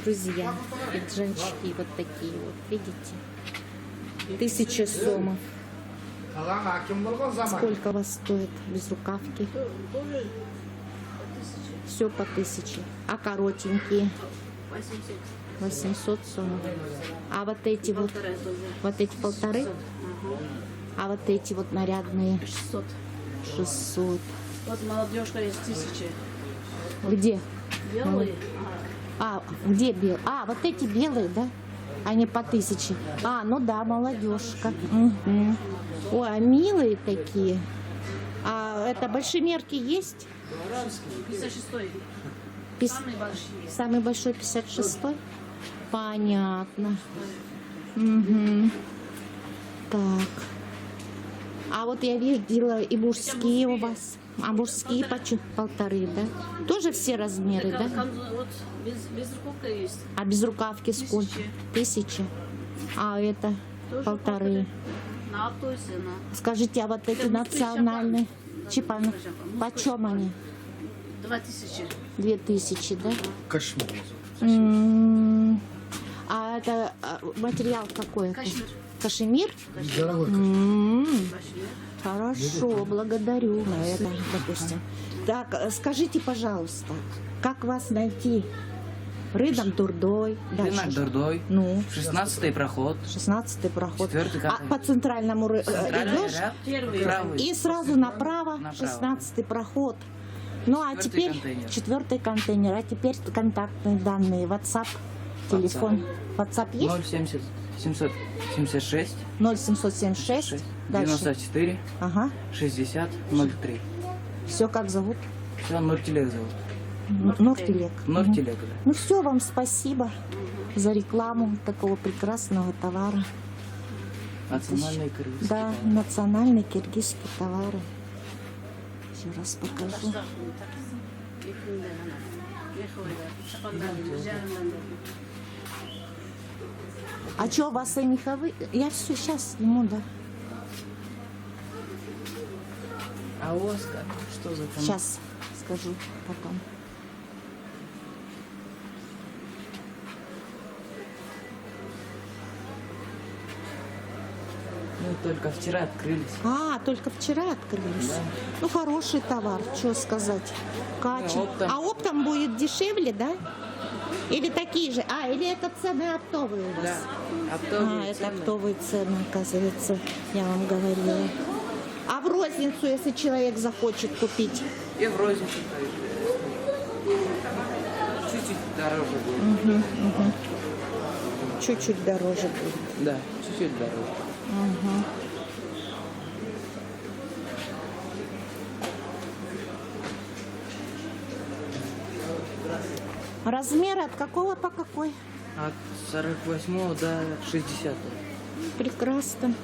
Друзья, пиджачки вот такие вот, видите? 1000 сомов. Сколько у вас стоит безрукавки? Все по 1000. А коротенькие? 800 сомов. А вот эти вот? Вот эти 1500? А вот эти вот нарядные? 600. Вот молодежка есть 1000. Где? Белые. А, где белые? А, вот эти белые, да? Они по 1000. А, ну да, молодежка. Угу. Ой, а милые такие. А это большемерки есть? 56-й. Пис- Самые большие. Самый большой 56-й? Понятно. Угу. Так. А вот я видела и мужские у вас. А мужские почему? 1500, да? Тоже все размеры, да? Вот без рукавка есть. А без рукавки сколько? 1000. А это Тоже 1500. На той цена. Скажите, а вот эти национальные чипаны, почем они? 2000. 2000, да? Кошмар. А это материал какой? Кашмир. Кашемир? Дорогой Кашмир. Хорошо, благодарю на это, допустим. Так, скажите, пожалуйста, как вас найти? Рынок Дурдой. Рынок Дальше. Дурдой. Ну, 16-й проход. 16-й проход. 4-й А по центральному идешь ряд, Первый. правый. и сразу направо, Направо. 16-й проход. Ну а 4-й теперь контейнер. 4-й контейнер. А теперь контактные данные. WhatsApp, телефон. WhatsApp есть? 070 776 0776. Дальше. 94 Ага. 60 03. Все как зовут? Все, Нуртелек зовут. Нуртелек. Нуртелек, да. Ну все, вам спасибо за рекламу такого прекрасного товара. Национальный кыргызский. Да, национальные киргизские товары. Еще раз покажу. А что, у вас и меховые? Я все сейчас сниму, да. А у вас как? Что за там? Сейчас скажу потом. Ну, только вчера открылись. А, только вчера открылись. Да. Ну, хороший товар, что сказать. Качество. оптом. А оптом будет дешевле, да? Или такие же? А, или это цены оптовые у вас? Да. Оптовые Это цены. оптовые цены, оказывается, я вам говорила. А в розницу, если человек захочет купить? И в розницу. Чуть-чуть дороже будет. Чуть-чуть дороже будет. Да, чуть-чуть дороже. Размер от какого по какой? От 48 до 60. Прекрасно.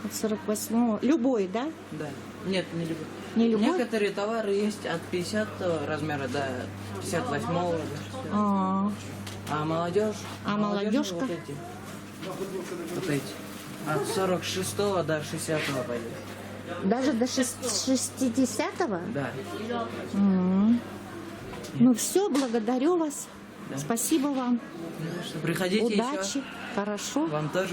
От 48. Любой, да? Да. Нет, не люблю. Не любой? Некоторые товары есть от 50 размера до 58. А, А молодежь? А молодежка? Вот эти. Вот эти. От 46 до 60 пойдет. даже до 60-го? Да. Ну все, благодарю вас. Да. Спасибо вам. Приходите Удачи. еще. Хорошо. Вам тоже.